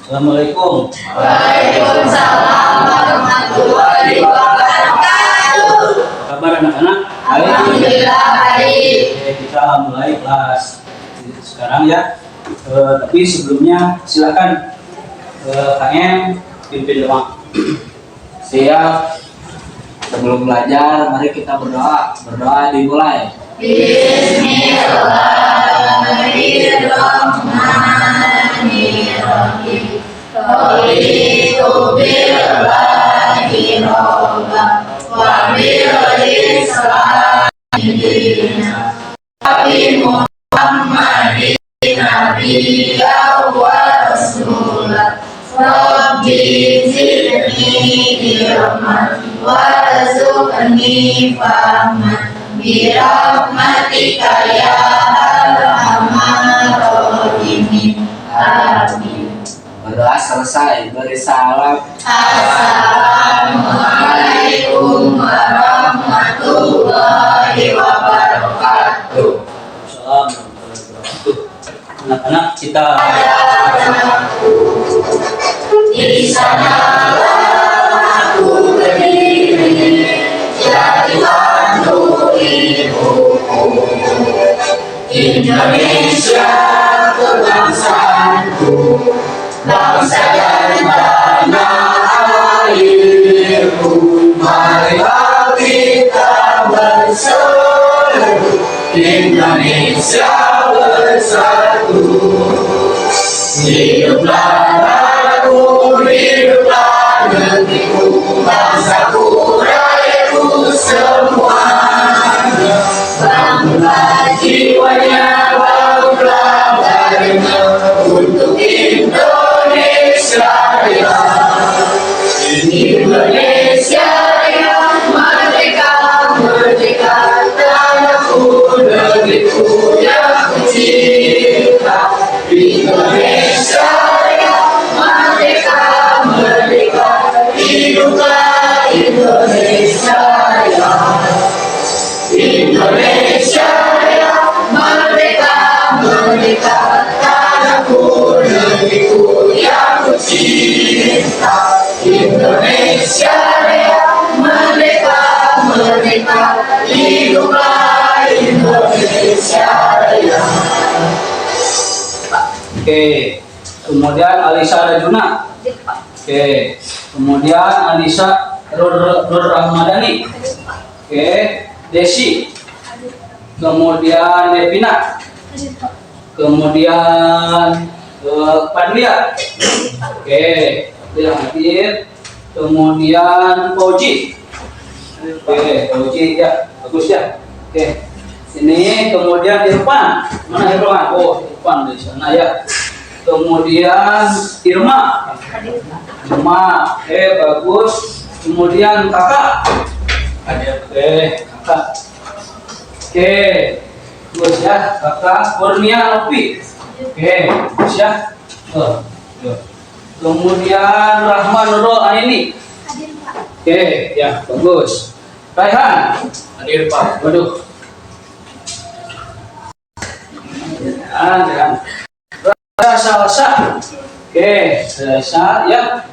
Assalamualaikum. Waalaikumsalam warahmatullahi wabarakatuh. Kabar anak-anak? Alhamdulillah baik. Oke, kita mulai kelas sekarang ya. Tapi sebelumnya silakan KM pimpin doa. Siap. Sebelum belajar, mari kita berdoa. Berdoa dimulai. Bismillahirrahmanirrahim. Raditu billahi robban wa bil Islam dinan wa bi Muhammadin nabiyyan wa rasulan. Rabbi zidni ilman warzuqni fahman birahmatika ya arhamar rahimin. Amin. Berdoa selesai. Beri salam. Assalamualaikum warahmatullahi wabarakatuh. Assalamualaikum warahmatullahi wabarakatuh. Anak-anak kita Di sanalah aku berdiri, jadi pandu ibuku. Indonesia kebangsaanku, bangsa dan tanah airku. Marilah kita bersatu, Indonesia bersatu. Hiduplah aku, hiduplah negeriku, bangsaku, rakyatku semuanya. Bangunlah jiwanya, bangunlah badannya untuk Indonesia Raya. Indonesia Raya, merdeka, merdeka, tanahku, negeriku yang ku cinta. Indonesia Raya, merdeka, merdeka, hiduplah Indonesia Raya. Indonesia Raya, merdeka, merdeka, tanahku, negeriku yang ku cinta. Indonesia Raya, merdeka, merdeka, hiduplah Indonesia Raya. Oke, kemudian Alisa Rajuna. Oke, kemudian Anissa Nur Rahmadani. Oke, Desi. Kemudian Devina. Kemudian Padlia. Oke, dia hadir. Kemudian Fauji. Oke, Fauji ya, bagus ya. Oke. Ini kemudian Irfan. Mana Irfan? Oh, Irfan di sana ya. Kemudian Irma. Irma, bagus. Kemudian kakak. Oke, kakak. Oke, bagus ya, kakak. Kurnia Nopi. Oke, bagus ya. Kemudian Rahman Nurul Aini. Oke, ya, bagus. Raihan. Hadir Pak. Waduh. Salsa. Oke, Salsa ya.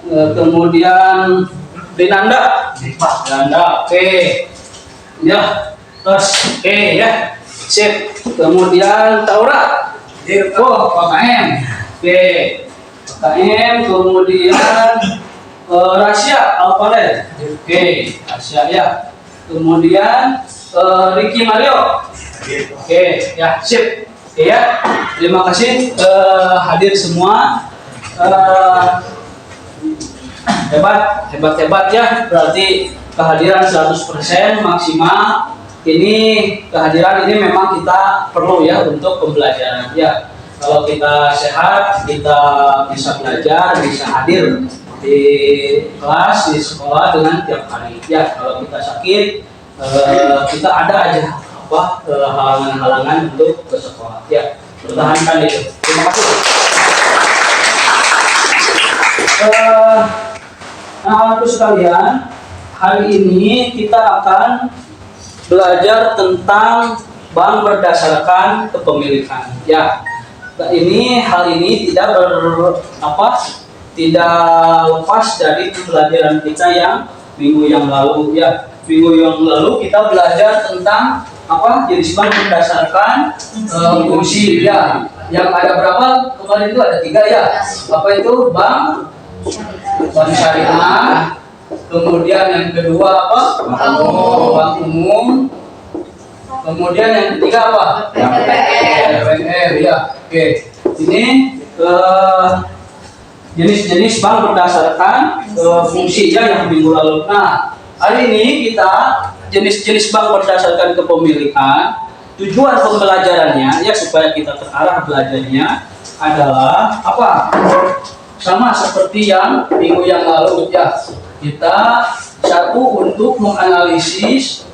Kemudian Dinanda. Oke. Ya. Terus oke ya. Sip. Kemudian Taura. Oh, PKM. Oke. PKM kemudian Rasya Alpared. Oke, Rasya ya. Kemudian Ricky Mario. Oke, ya, sip. Oke ya, terima kasih hadir semua. Hebat ya, berarti kehadiran 100% maksimal. Ini kehadiran ini memang kita perlu ya untuk pembelajaran ya. Kalau kita sehat, kita bisa belajar, bisa hadir di kelas, di sekolah dengan tiap hari ya. Kalau kita sakit, kita ada aja halangan-halangan untuk ke sekolah ya, pertahankan itu. Terima kasih. Anak-anakku sekalian, hari ini kita akan belajar tentang bank berdasarkan kepemilikan ya. hal ini tidak lepas dari pembelajaran kita yang minggu yang lalu ya. Minggu yang lalu kita belajar tentang jenis bank berdasarkan fungsi ya. Yang ada berapa kemarin itu ada 3 ya. Apa itu? Bank syariah. Kemudian yang kedua apa? Bank umum. Kemudian yang ketiga apa? PPR ya. Oke. Ini jenis-jenis bank berdasarkan fungsinya yang minggu lalu. Nah, hari ini kita jenis-jenis bank berdasarkan kepemilikan. Tujuan pembelajarannya ya supaya kita terarah belajarnya adalah apa? Sama seperti yang minggu yang lalu ya. Kita satu untuk menganalisis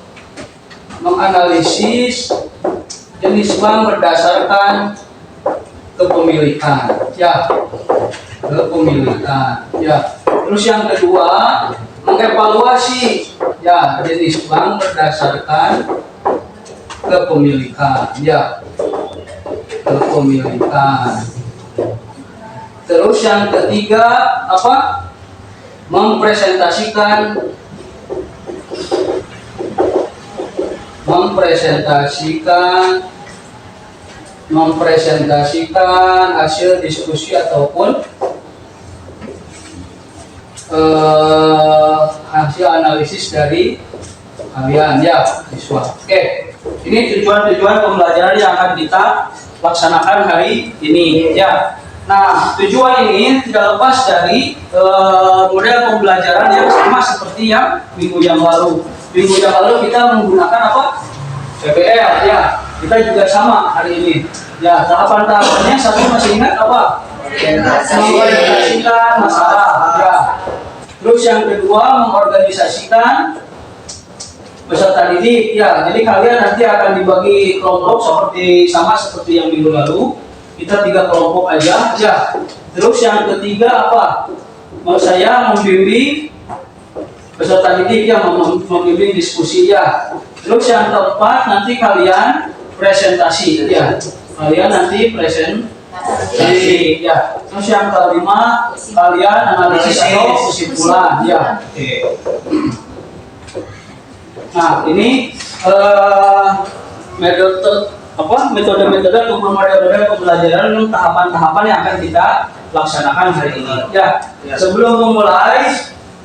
jenis bank berdasarkan kepemilikan ya. Terus yang kedua mengevaluasi ya jenis bank berdasarkan kepemilikan ya. Terus yang ketiga apa? Mempresentasikan hasil diskusi ataupun hasil analisis dari kalian ya siswa. Oke, ini tujuan pembelajaran yang akan kita laksanakan hari ini ya. Nah, tujuan ini tidak lepas dari model pembelajaran yang sama seperti yang minggu yang lalu. Minggu yang lalu kita menggunakan apa? PPR ya. Kita juga sama hari ini. Ya, tahapan-tahapannya satu masih ingat apa? Mengorganisasikan masalah ya. Terus yang kedua mengorganisasikan peserta didik ya. Jadi kalian nanti akan dibagi kelompok seperti yang minggu lalu. Kita 3 kelompok aja ya. Terus yang ketiga apa? Saya membimbing peserta didik ya, membimbing diskusi ya. Terus yang keempat nanti kalian presentasi ya. Ya. Terus yang kelima kalian analisis atau kesimpulan ya. Oke. Nah, ini metode-metode atau model-model pembelajaran untuk tahapan-tahapan yang akan kita laksanakan hari ini. Ya, sebelum memulai,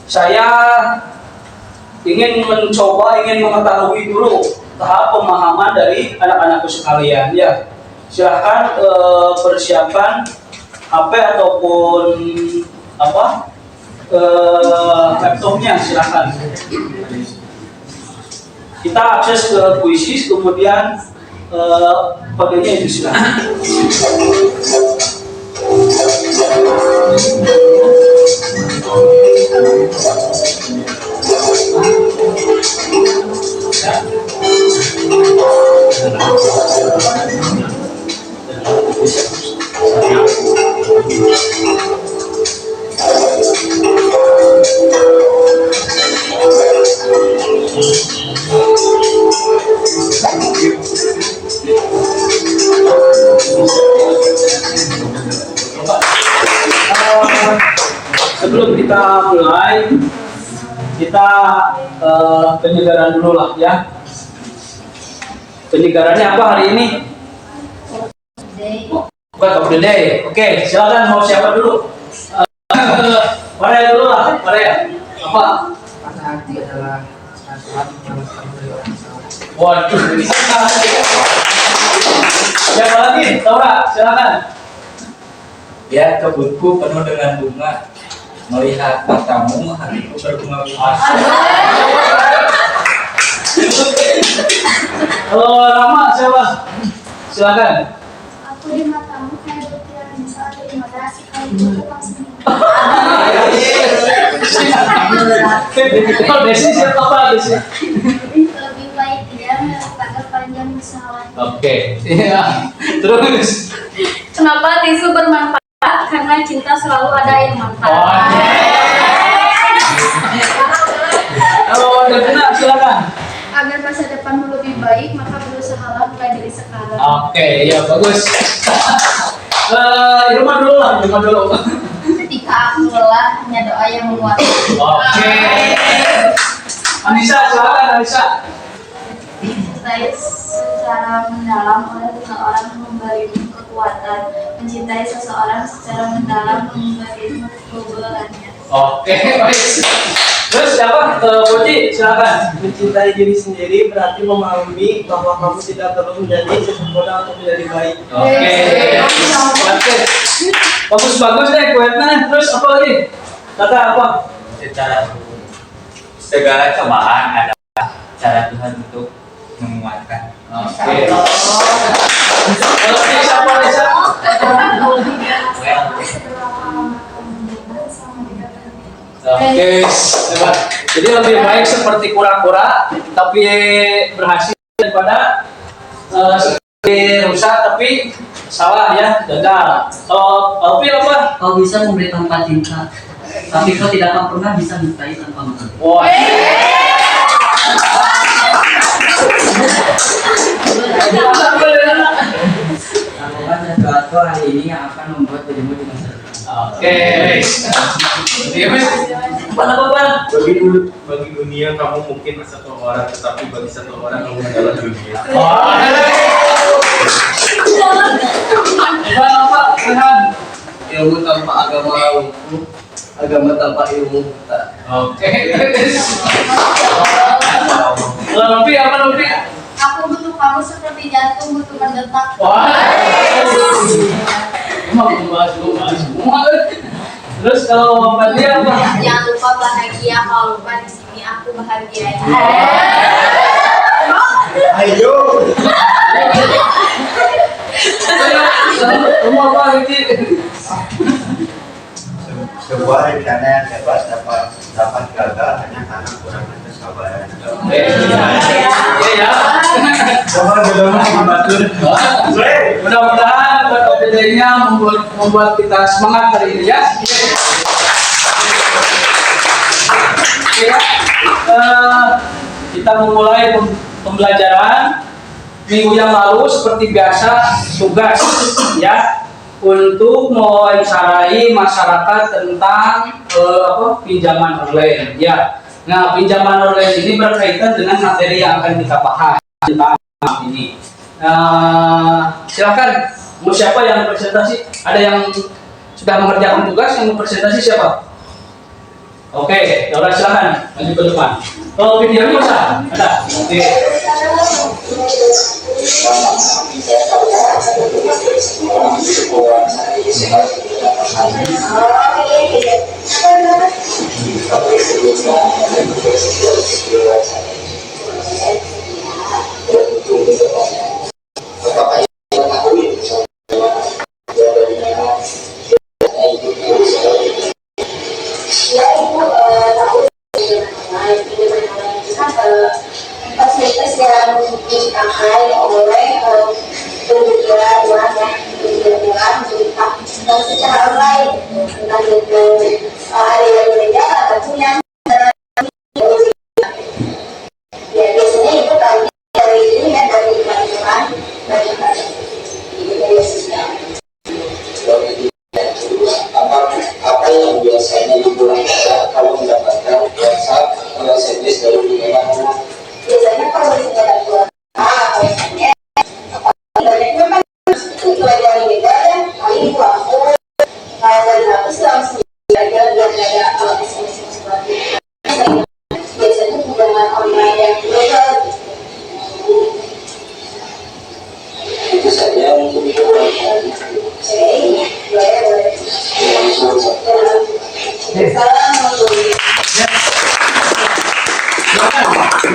saya ingin mengetahui dulu tahap pemahaman dari anak-anakku sekalian. Ya, silahkan persiapkan HP ataupun laptopnya, silahkan. Kita akses ke Quizzes, kemudian kodenya itu silahkan. Sebelum kita mulai, kita penyegaran dulu lah ya. Penyegarannya apa hari ini? Bukan of the day. Oke, silakan mau siapa dulu? Maria dulu lah, Maria. Apa? Kata hati adalah nasihat yang harus dari orang tua. Waduh. Siapa lagi? Taura, silakan. Ya, kebunku penuh dengan bunga. Melihat matamu, hatiku berbunga-bunga. Kalau Rama siapa? Silakan. Aku di matamu kayak butiran misal terima kasih kali itu langsung. Kalau Desi siapa apa Desi? Lebih baik dia meletakkan panjang kesalahan. Oke. Iya. Terus. Kenapa tisu bermanfaat? Karena cinta selalu ada yang manfaat. Kalau udah benar silakan. Agar masa depanmu lebih baik, maka berusahalah mulai dari sekarang. Oke, ya bagus. Irma dulu lah, Irma dulu. Ketika aku lelah, hanya doa yang menguatkan. Oke. Anissa, silakan Anissa. Mencintai secara mendalam oleh seseorang memberimu kekuatan. Mencintai seseorang secara mendalam memberimu kebebasannya. Oke, baik. Terus siapa? Bodi, silakan. Mencintai diri sendiri berarti memahami bahwa kamu tidak perlu menjadi sempurna untuk menjadi baik. Oke. Bagus deh kuetnya. Terus apa lagi? Kata apa? Secara segala cobaan adalah cara Tuhan untuk menguatkan. Oke. Kalau siapa Nisa? Oke, coba. Jadi lebih baik seperti kura-kura tapi berhasil daripada seperti rusa tapi salah ya, gagal. Kalau Alfi apa? Kau bisa memberi tanpa cinta, tapi kau tidak akan pernah bisa mencintai tanpa makan. Wah. Lakukan sesuatu hari ini yang akan membuat dirimu di masa depan. Oke. Apa? Bagi dunia kamu mungkin satu orang, tetapi bagi satu orang kamu adalah dunia. Apa? Rehan. Ilmu tanpa agama lumpuh, agama tanpa ilmu buta. Oke. Alfi apa Alfi? Aku butuh kamu seperti jantung butuh mendetak. Wah. Emang membahas semua. Terus kalau Mbak Dia apa? Jangan lupa bahagia, kalau lupa di sini aku bahagia. Ayo. Kamu apa Riki? Sebuah rencana yang hebat dapat gagal hanya karena kurangnya kesabaran. Iya. Mohon berdoa membantu. Mudah-mudahan bedanya membuat kita semangat hari ini ya. Oke, kita memulai pembelajaran minggu yang lalu seperti biasa tugas ya untuk mewawancarai masyarakat tentang pinjaman online ya. Nah, pinjaman online ini berkaitan dengan materi yang akan kita bahas tentang ini. Silakan, mau siapa yang presentasi? Ada yang sudah mengerjakan tugas yang mempresentasi siapa? Oke, Laura silakan maju ke depan. Kalau videonya bisa? Ada. Oke. Fasilitas yang dipakai oleh penyedia uang ya, dan secara online entah itu ada yang legal ataupun yang ya biasanya itu kalau dari ini ya dari bantuan dari media sosial. Apa yang biasanya Ibu lakukan kalau mendapatkan WhatsApp atau SMS dari mana? Biasanya kalau misalnya bantuan atau misalnya banyaknya kan itu dari media ya, kali ini aku kayak dari hapus langsung belajar biar ada SMS seperti itu. Biasanya pinjaman online yang legal. Itu saja untuk Ibu.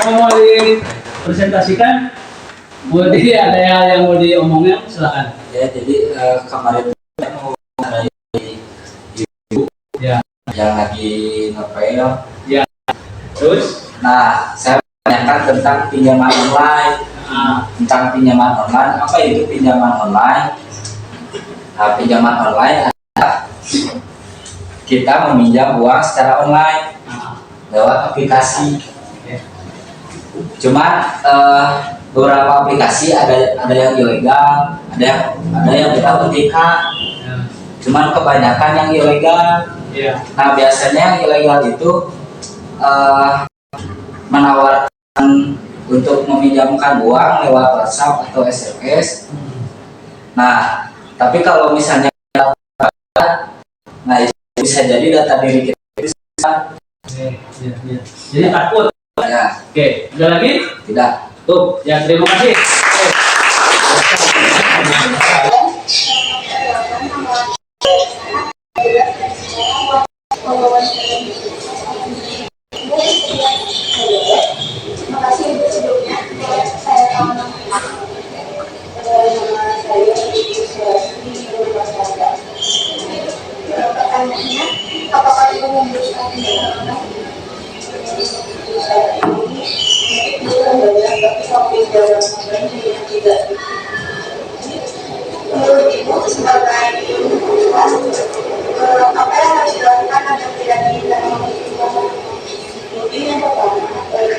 Mau dipresentasikan? Mau ada yang mau diomongin? Silakan. Ya, jadi kemarin saya mau dari ibu Ya. yang lagi ngepel. Ya. Terus? Nah, saya menanyakan tentang pinjaman online. Tentang pinjaman online, apa itu pinjaman online? Nah, pinjaman online adalah kita meminjam uang secara online lewat aplikasi. Cuman beberapa aplikasi ada yang ilegal, ada yang kita OTK. Cuman kebanyakan yang ilegal. Nah biasanya yang ilegal itu menawarkan untuk meminjamkan uang lewat WhatsApp atau SMS. Nah tapi kalau misalnya nah itu bisa jadi data diri kita bisa. Jadi takut. Ya. Oke, ada lagi? Tidak. Tuh, ya terima kasih. Terima kasih untuk sebelumnya. Saya tahu pertanyaannya, apakah ibu memutuskan menurut ibu sebagai apa yang harus dilakukan agar tidak diinginkan mungkin yang pertama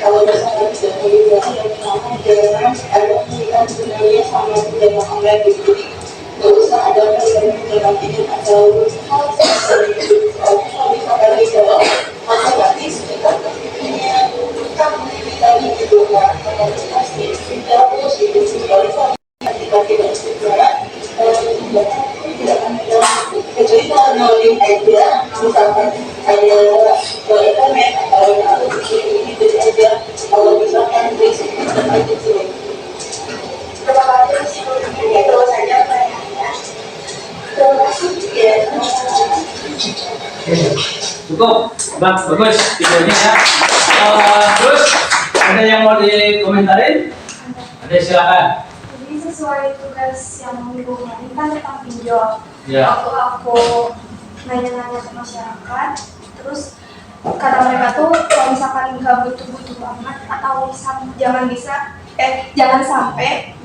kalau misalnya tidak yang pertama jangan ada pemilihan sebenarnya sama tidak online itu nggak usah ada pemilihan atau hal seperti itu kalau bisa dari jawab maka berarti sekitar kita tadi itu pasti tidak terus itu sekali ketika tidak segera tidak akan kecuali kalau melalui media misalkan ada internet atau itu aja kalau misalkan basic itu terima kasih sebelumnya terus saja pertanyaannya terima kasih ya Cukup, bagus videonya ya. Terus ada yang mau dikomentarin? Ada silakan. Jadi sesuai tugas yang minggunya ini kan tentang pinjol. Ya. Waktu aku nanya-nanya ke masyarakat, terus kata mereka tuh kalau misalkan nggak butuh-butuh banget atau jangan sampai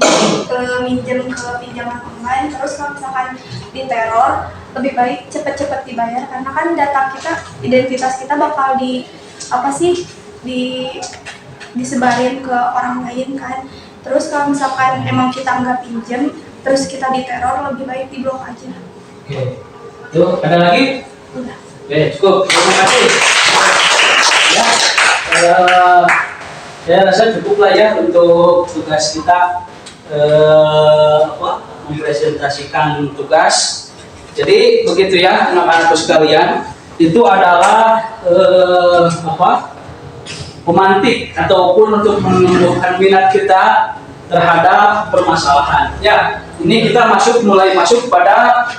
minjem ke pinjaman online. Terus kalau misalkan diteror, lebih baik cepet-cepet dibayar karena kan data kita, identitas kita bakal disebarin ke orang lain kan. Terus kalau misalkan emang kita nggak pinjem, terus kita diteror, lebih baik diblok aja. Oke. Tuh, ada lagi? Udah. Oke, cukup. Terima kasih. Ya, saya rasa cukup lah ya untuk tugas kita mempresentasikan tugas. Jadi begitu ya anak-anakku sekalian, itu adalah pemantik ataupun untuk menumbuhkan minat kita terhadap permasalahan. Ya, ini kita mulai masuk pada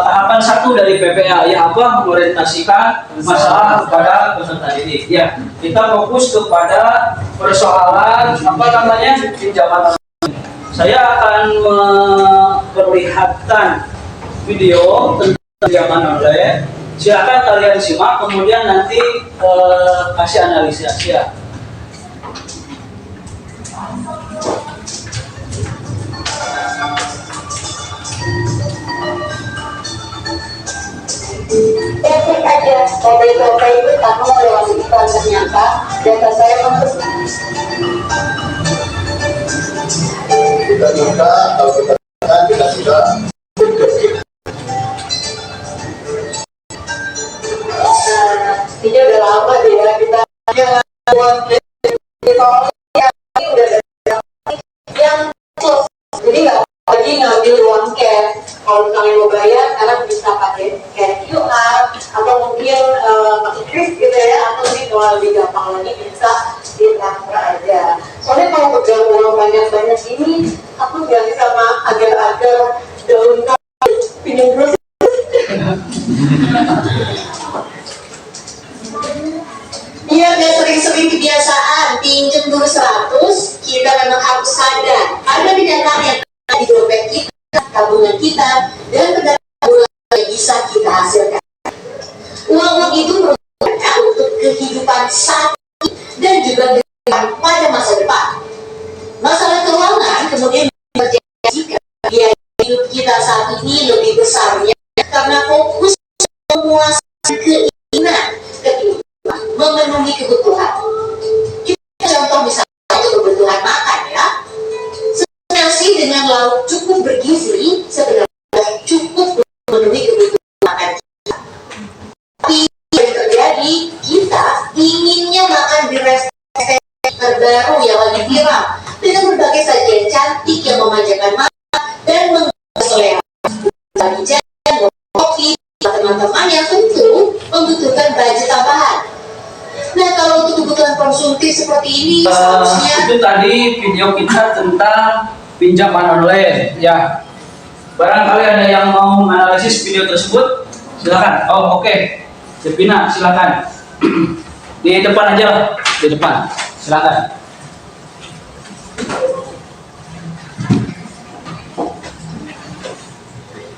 tahapan 1 dari PPL ya, mengorientasikan masalah kepada peserta didik. Ya, kita fokus kepada persoalan pinjaman. Saya akan memperlihatkan video tentang pinjaman online. Silakan kalian simak, kemudian nanti kasih analisis ya. Teknik aja, mobil-mobil itu kamu melewati iklan ternyata data saya Kita minta atau kita sudah ini udah lama sih ya kita yang buat yang close jadi nggak lagi ngambil uang cash kalau misalnya mau bayar karena bisa pakai QR atau mungkin pakai kris gitu ya atau mungkin kalau lebih gampang lagi bisa ditransfer aja soalnya kalau pegang uang banyak-banyak ini aku bilang sama agar-agar daun pinjam dulu. Iya, udah sering-sering kebiasaan pinjam dulu 100, kita memang harus sadar ada binatang yang ada di dompet kita, tabungan kita, dan pendapatan yang bisa kita hasilkan. Uang itu berguna untuk kehidupan saat ini dan juga pada masa depan. Masalah keuangan kemudian terjadi jika biaya hidup kita saat ini lebih besarnya karena fokus memuaskan keinginan kehidupan, memenuhi kebutuhan. Kita contoh misalnya kebutuhan makan ya, seperti ini seharusnya. Itu tadi video kita tentang pinjaman online ya. Barangkali ada yang mau menganalisis video tersebut, silakan. Oh oke. Devina silakan. Di depan aja lah, di depan. Silakan.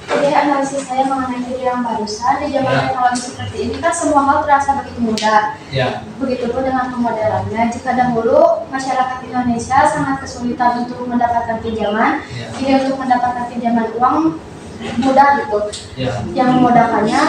Jadi analisis saya mengenai video yang barusan, di zaman teknologi seperti ini kan semua hal terasa begitu mudah. Ya. Begitupun dengan kemoderannya. Jika dahulu masyarakat Indonesia sangat kesulitan untuk mendapatkan pinjaman, jadi untuk mendapatkan pinjaman uang mudah gitu. Ya. Yang memudahkannya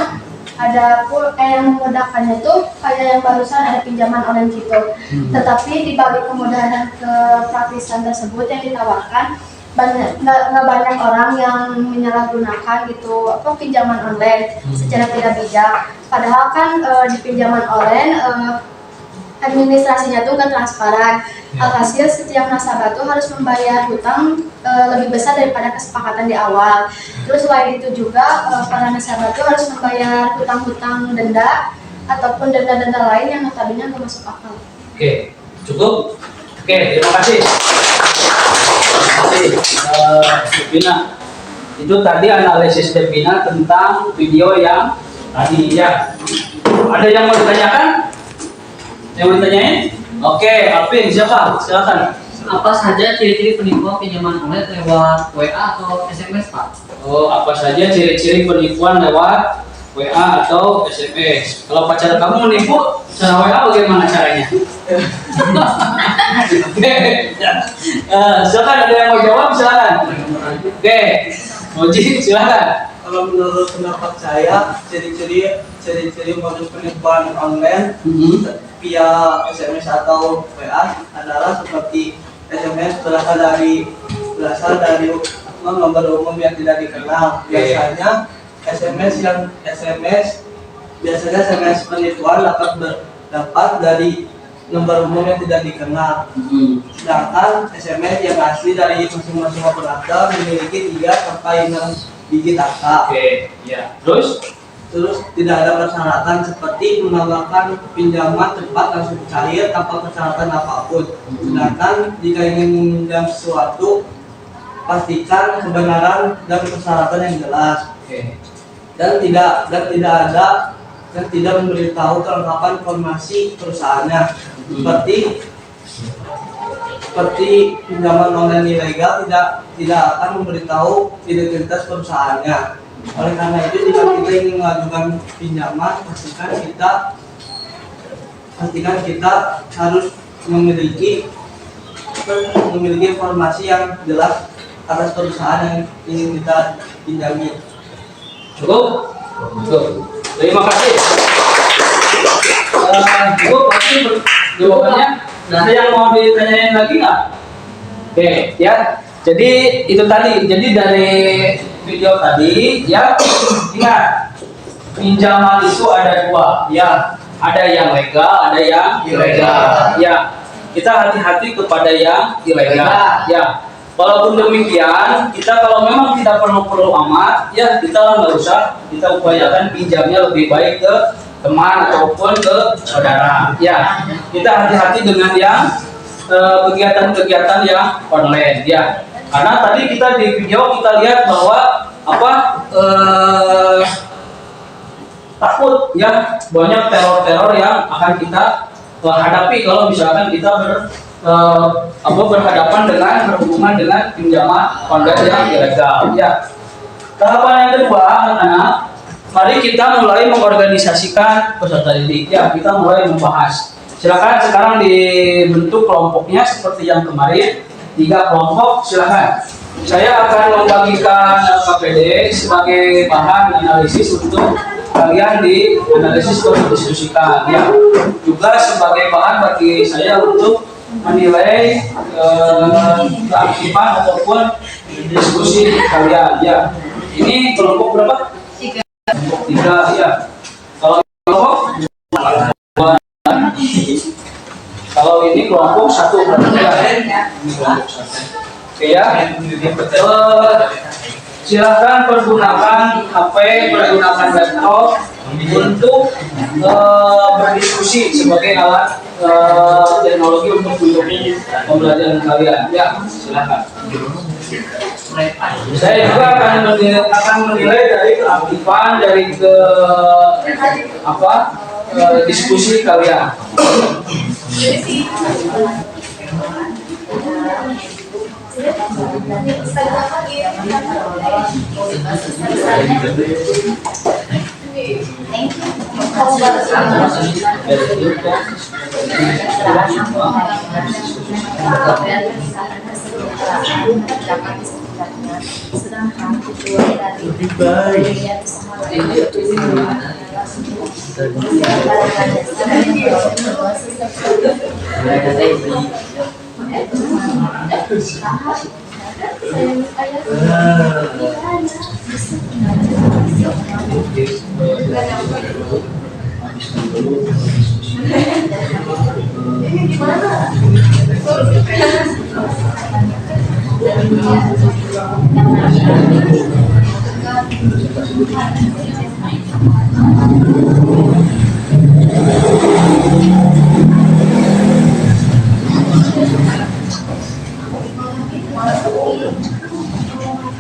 yang memudahkannya itu kayak yang barusan ada pinjaman online gitu. Tetapi di balik kemudahan dan kepraktisan tersebut yang ditawarkan, nggak banyak orang yang menyalahgunakan gitu pinjaman online secara tidak bijak. Padahal kan di pinjaman online administrasinya tuh nggak transparan. Alhasil setiap nasabah tuh harus membayar hutang lebih besar daripada kesepakatan di awal. Terus selain itu juga para nasabah tuh harus membayar hutang-hutang denda ataupun denda-denda lain yang notabene nggak masuk akal. Oke, cukup. Oke, terima kasih. Devina, itu tadi analisis Devina tentang video yang tadi ya. Ada yang mau ditanyakan? Yang mau ditanyain? Oke, Alvin siapa? Silakan. Apa saja ciri-ciri penipuan pinjaman online lewat WA atau SMS, Pak? Oh, apa saja ciri-ciri penipuan lewat WA atau SMS? Kalau pacar kamu nipu cara WA bagaimana caranya? Oke, silakan ada yang mau jawab silakan. Oke, Moji silakan. Kalau menurut pendapat saya, ciri-ciri modus penipuan online via SMS atau WA adalah seperti SMS berasal dari nomor umum yang tidak dikenal. Biasanya SMS penipuan dapat dari nomor umum yang tidak dikenal. Sedangkan SMS yang asli dari masing-masing operator memiliki 3 sampai 6 digit angka. Oke, ya. Terus tidak ada persyaratan seperti menawarkan pinjaman cepat langsung cair tanpa persyaratan apapun. Sedangkan jika ingin meminjam sesuatu, pastikan kebenaran dan persyaratan yang jelas. Dan tidak memberitahu kelengkapan informasi perusahaannya. Seperti pinjaman online ilegal tidak akan memberitahu identitas perusahaannya. Oleh karena itu, jika kita ingin mengajukan pinjaman, pastikan kita harus memiliki informasi yang jelas atas perusahaan yang ingin kita pinjami. Cukup? Terima kasih. Cukup, pasti jawabannya. Ada yang mau ditanyain lagi nggak? Oke, ya. Jadi itu tadi. Jadi dari video tadi, ya ingat pinjaman itu ada 2, ya. Ada yang legal, ada yang ilegal. Ya, kita hati-hati kepada yang ilegal. Ya. Walaupun demikian, kita kalau memang tidak perlu amat, ya kita nggak usah. Kita upayakan pinjamnya lebih baik ke teman ataupun ke saudara. Ya, kita hati-hati dengan yang kegiatan-kegiatan yang online. Ya, karena tadi kita di video kita lihat bahwa takut ya banyak teror-teror yang akan kita hadapi kalau misalkan kita berhubungan dengan pinjaman online yang ilegal. Ya, tahapan yang kedua, anak-anak, mari kita mulai mengorganisasikan peserta didik. Ya, kita mulai membahas. Silakan sekarang dibentuk kelompoknya seperti yang kemarin, 3 kelompok. Silakan. Saya akan membagikan KPD sebagai bahan analisis untuk kalian dianalisis dan didiskusikan. Ya, juga sebagai bahan bagi saya untuk menilai keaktifan ataupun diskusi kalian. Ya, ini kelompok berapa? 3 ya. Kalau kelompok kalau ini kelompok 1 berarti ya. Ini kelompok 1. Oke ya. Silakan pergunakan HP, pergunakan laptop untuk berdiskusi sebagai alat teknologi untuk mendukung pembelajaran kalian. Ya, silakan. Saya juga akan menilai dari keaktifan, dari diskusi kalian. Sedangkan tujuan dari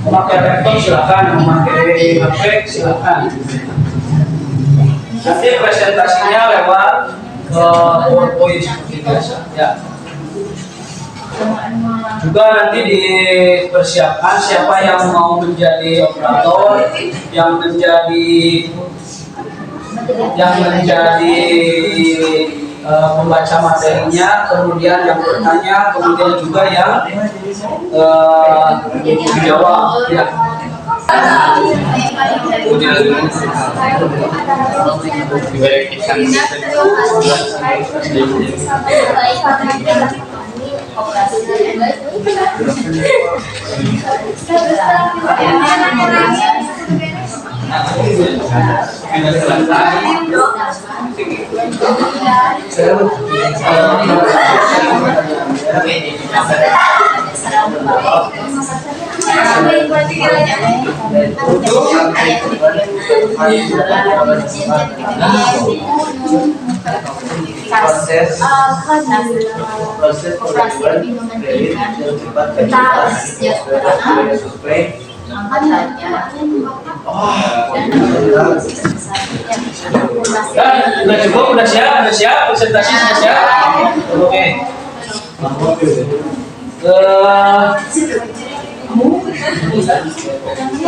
Memakai laptop silakan, memakai HP silakan. Nanti presentasinya lewat PowerPoint seperti biasa. Ya. Juga nanti dipersiapkan siapa yang mau menjadi operator, yang menjadi membaca materinya, kemudian yang bertanya, kemudian juga yang dijawab. Ya. Udah cukup, udah siap, presentasi sudah siap. Oke.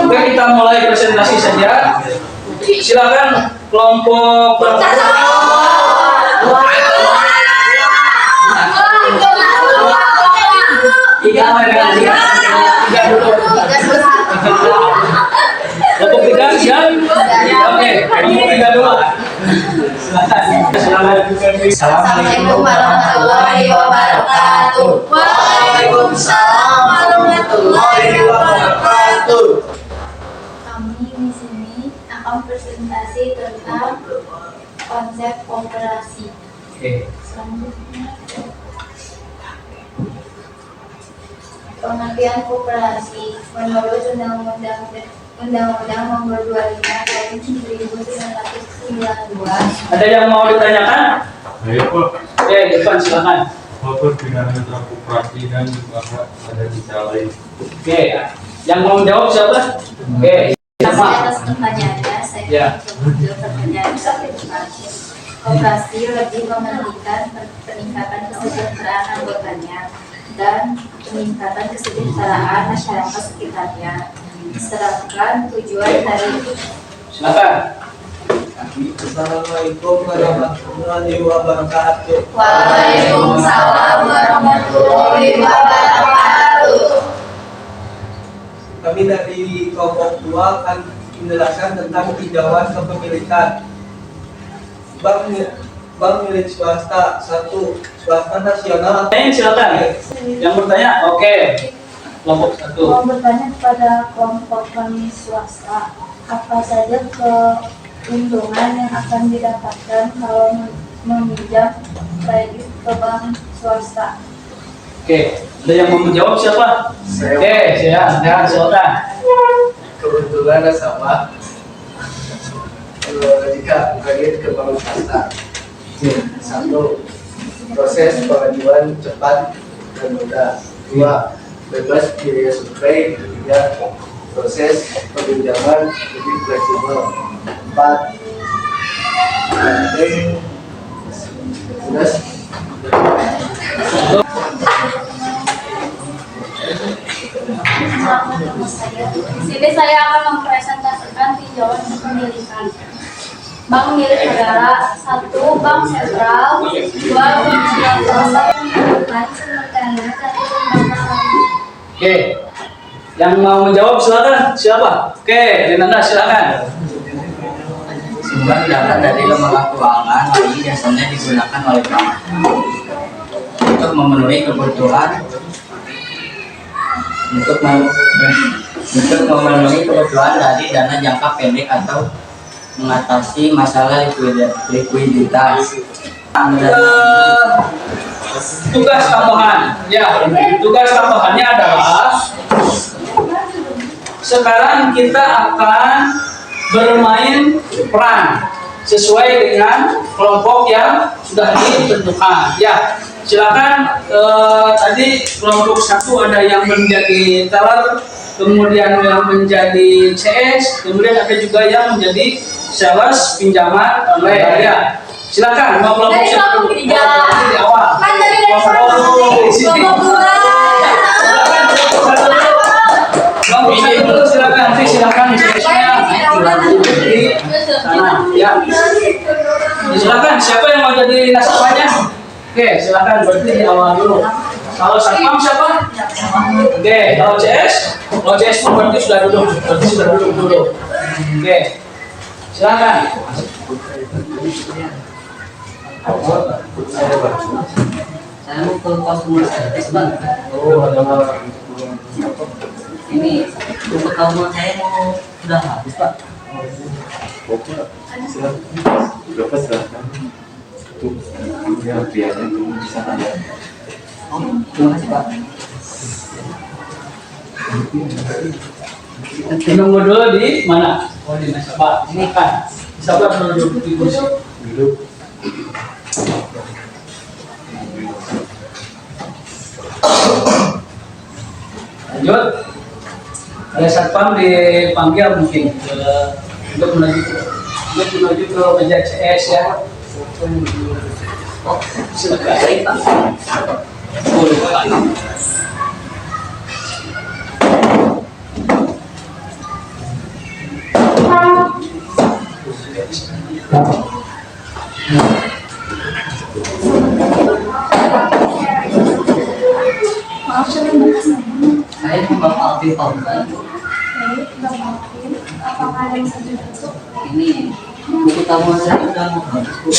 Oke, kita mulai presentasi saja. Silakan kelompok kelompok 3 siap? Oke, kelompok 3 dulu. Assalamualaikum warahmatullahi wabarakatuh. Waalaikumsalam warahmatullahi wabarakatuh. Kami di sini akan presentasi tentang konsep koperasi. Oke. Selanjutnya, pengertian koperasi menurut Undang-Undang Nomor 25 Tahun 1992. Ada yang mau ditanyakan? Ayo Pak, Oke, depan silakan. apa dengan mitra koperasi dan juga ada bicara lain? Oke, yang mau menjawab siapa? Oke, Terima siapa? atas pertanyaannya, saya Ya. menjawab pertanyaan koperasi lebih mementingkan peningkatan kesejahteraan anggotanya dan peningkatan kesejahteraan masyarakat sekitarnya. Sedangkan tujuan dari Silakan. Assalamualaikum warahmatullahi wabarakatuh. Waalaikumsalam warahmatullahi wabarakatuh. Kami dari kelompok 2 akan menjelaskan tentang tinjauan kepemilikan. Bank milik swasta 1, swasta nasional. Silakan. Yang bertanya, oke. Kelompok 1. mau bertanya kepada kelompok kami swasta, apa saja keuntungan yang akan didapatkan kalau meminjam kredit ke bank swasta? Oke, ada yang mau menjawab siapa? Oke, silakan. kebetulan nasabah jika kredit ke bank swasta. Satu, proses pengajuan cepat dan mudah. Dua, bebas biaya survei. Tiga, proses peminjaman lebih fleksibel. Empat, Di sini saya akan mempresentasikan tinjauan kepemilikan. Bank milik negara, 1. Bank sentral, 2. Bank swasta yang melakukan simultannya dari lembaga. Oke, yang mau menjawab silakan. Siapa? Oke, Renanda silakan. Sumber data dari lembaga keuangan ini biasanya digunakan oleh bank untuk memenuhi kebutuhan dari dana jangka pendek atau mengatasi masalah likuiditas. Tugas tambahan, ya, tugas tambahannya adalah sekarang kita akan bermain peran sesuai dengan kelompok yang sudah ditentukan. Ya, silakan. Tadi kelompok 1 ada yang menjadi teller, kemudian yang menjadi CS, kemudian ada juga yang menjadi sales pinjaman online. Ya, silakan. Mau kelompok Dari kelompok 3. di awal. Kan tadi dari kelompok 2. Kelompok 1 dulu silakan. Silakan. Ya. Silakan, siapa yang mau jadi nasabahnya? Oke, silakan berarti di awal dulu. Kalau satpam siapa? Oke, kalau CS pun berarti sudah duduk. Dulu. Oke, silakan. Saya mau ke customer service, Bang. Ini untuk kamu saya mau sudah habis, Pak. Berapa silahkan untuk yang biasa itu bisa ada. Oh, terima kasih, Pak. Menunggu dulu di mana? Oh, di nasabah. Ini kan nasabah dulu duduk di kursi. Duduk. Lanjut. Ada satpam dipanggil mungkin untuk menuju ke meja CS ya. Oh, silakan. Boleh, Pak. Maaf, saya membahas Saya mau Bapak Alvin Fauzan. apakah ada yang bisa dibantu? Ini buku tabungan saya sudah mau habis, Bu.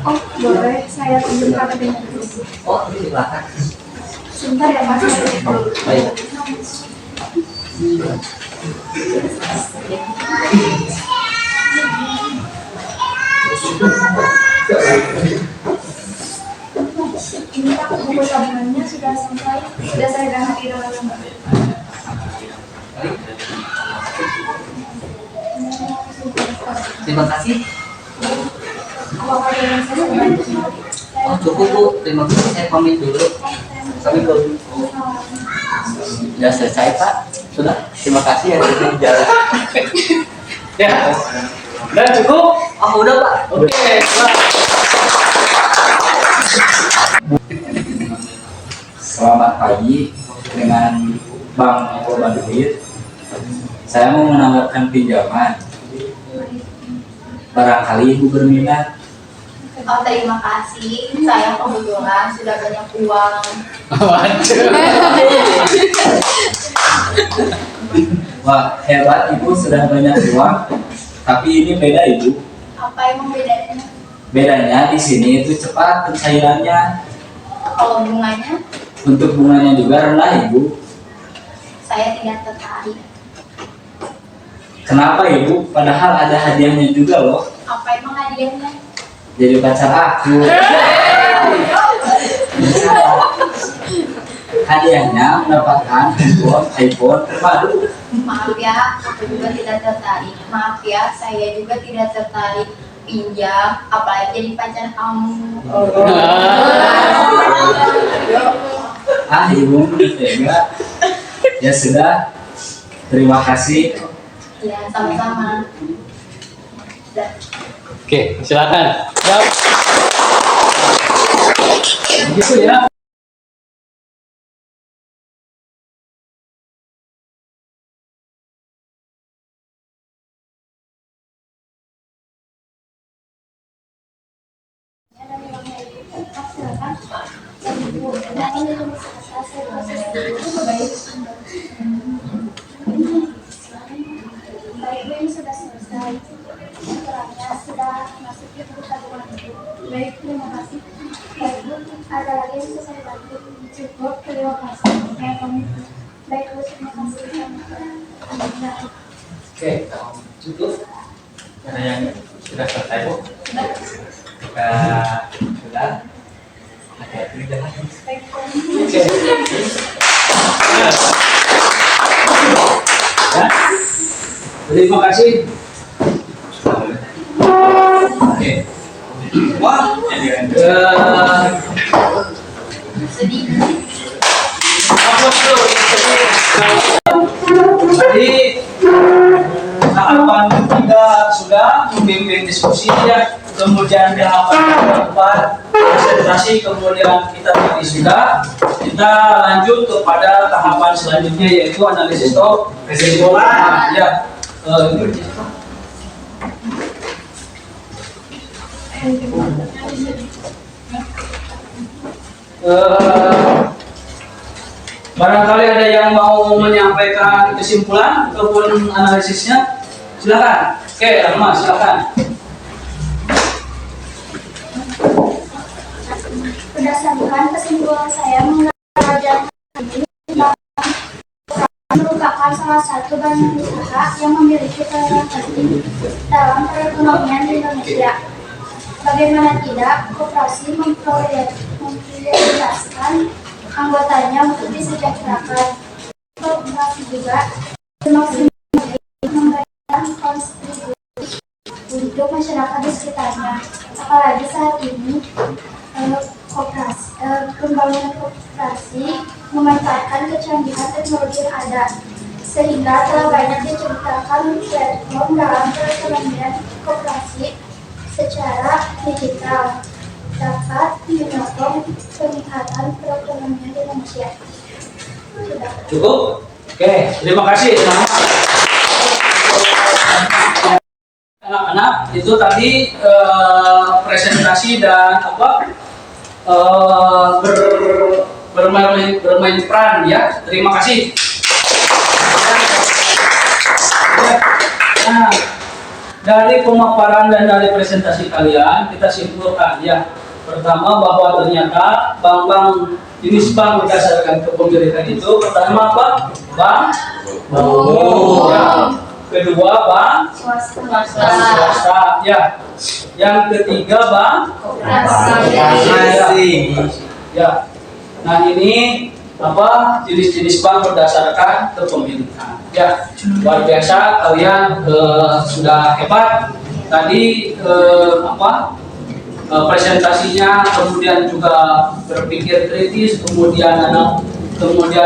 Oh, boleh. Saya tunjukkan dengan Oh, silakan. sebentar ya, Mas. Baik. Ini Pak, buku tabungannya sudah selesai. Sudah saya ganti di dalam lembar. Terima kasih. Apakah ada yang saya bantu? Oh, cukup, Bu. Terima kasih. Saya pamit dulu. Assalamualaikum. Sudah selesai, Pak. Sudah. Terima kasih ya sudah jalan. Ya. Udah cukup? Oh, udah, Pak. Oke. Selamat pagi dengan Bank Bandit. Saya mau menawarkan pinjaman. Barangkali Ibu berminat. Oh, terima kasih. Saya kebetulan sudah banyak uang. Wah, hebat Ibu sudah banyak uang. Tapi ini beda Ibu. Apa emang bedanya? Bedanya di sini itu cepat pencairannya. Kalau bunganya, Untuk bunganya juga rendah Ibu. saya tidak tertarik. Kenapa Ibu? Padahal ada hadiahnya juga loh. Apa emang hadiahnya? Jadi pacar aku. hadiahnya mendapatkan iPhone terbaru. Maaf ya, aku juga tidak tertarik. Maaf ya, saya juga tidak tertarik pinjam, apalagi jadi pacar kamu. Ibu tega. Ya sudah, terima kasih. Ya, sama-sama. Oke, silakan. Jawab. Begitu ya. Baik, ini sudah selesai. Setelahnya sudah masuk ke tabungan ibu. Baik, terima kasih. Baik, Bu, ada lagi yang bisa saya bantu? Cukup, terima kasih. Saya pamit. Baik, Bu, terima kasih. Oke, cukup. Ada yang sudah selesai, Bu? Sudah. Ada yang sudah. Baik, Bu. Oke. Ya. Terima kasih. Oke. Wah, tadi tahapan kita sudah membimbing diskusi ya, kemudian tahapan keempat presentasi, kemudian kita tadi sudah. Kita lanjut kepada tahapan selanjutnya yaitu analisis kesimpulan. Ya, barangkali ada yang mau menyampaikan kesimpulan ataupun analisisnya, silakan. Oke, Rahma, silakan. Berdasarkan kesimpulan saya mengenai ini merupakan salah satu badan usaha yang memiliki peran penting dalam perekonomian di Indonesia. Bagaimana tidak, koperasi memprioritaskan anggotanya untuk disejahterakan. Koperasi juga memberikan kontribusi untuk masyarakat di sekitarnya. Apalagi saat ini pembangunan koperasi memanfaatkan kecanggihan teknologi yang ada, sehingga telah banyak diciptakan platform dalam perekonomian koperasi secara digital dapat mendorong peningkatan perekonomian Indonesia. Cukup? Oke, terima kasih. Anak-anak, itu tadi presentasi dan bermain peran ya. Terima kasih. Nah, dari pemaparan dan dari presentasi kalian kita simpulkan ya. Pertama bahwa ternyata bank-bank jenis bank berdasarkan kepemilikan itu pertama apa? Bank ya. Kedua bank swasta ya. Yang ketiga bank koperasi ya. Nah ini apa jenis-jenis bank berdasarkan kepemilikan ya. Luar biasa kalian sudah hebat tadi presentasinya, kemudian juga berpikir kritis, kemudian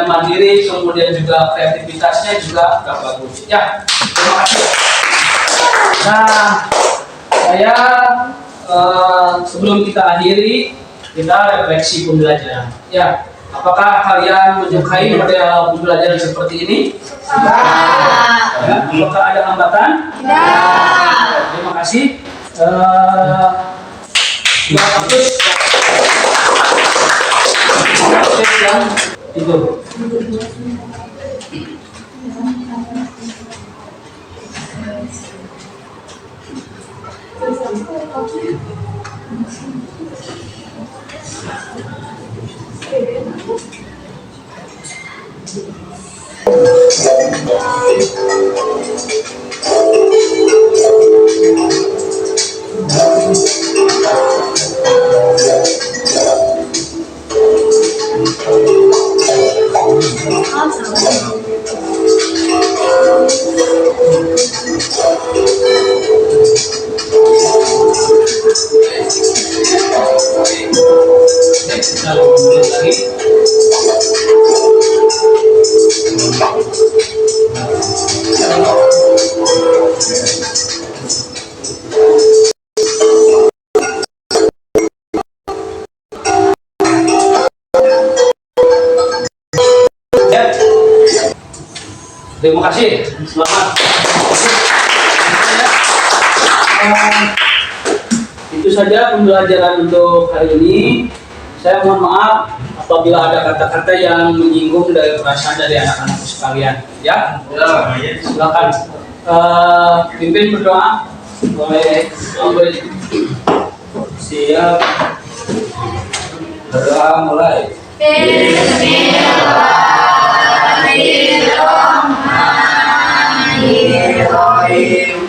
mandiri, kemudian juga kreativitasnya juga bagus ya. Terima kasih. Nah, saya sebelum kita akhiri, kita refleksi pembelajaran ya. Apakah kalian menyukai model pembelajaran seperti ini? Ya. Apakah ada hambatan? Tidak. Terima kasih. Yang itu. Thank you. Ya. Terima kasih. Selamat. Itu saja pembelajaran untuk hari ini. Saya mohon maaf apabila ada kata-kata yang menyinggung dari perasaan dari anak-anak sekalian. Ya, silakan. Pimpin berdoa. Boleh. Siap. Berdoa mulai. Bismillahirrahmanirrahim.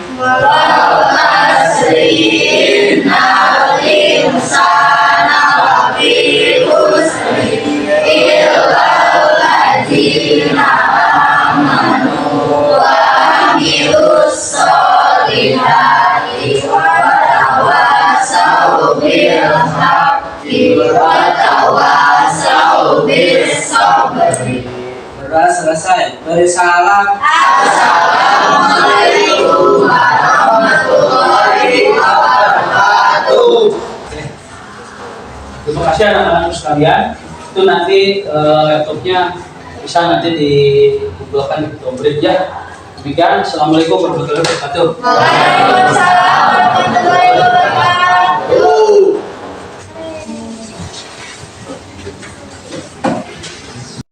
Berdoa selesai. Beri salam. Assalamualaikum warahmatullahi wabarakatuh. Terima kasih anak-anak sekalian. Itu nanti laptopnya bisa nanti dikumpulkan di Tombrid ya. Demikian, assalamualaikum warahmatullahi wabarakatuh. Waalaikumsalam.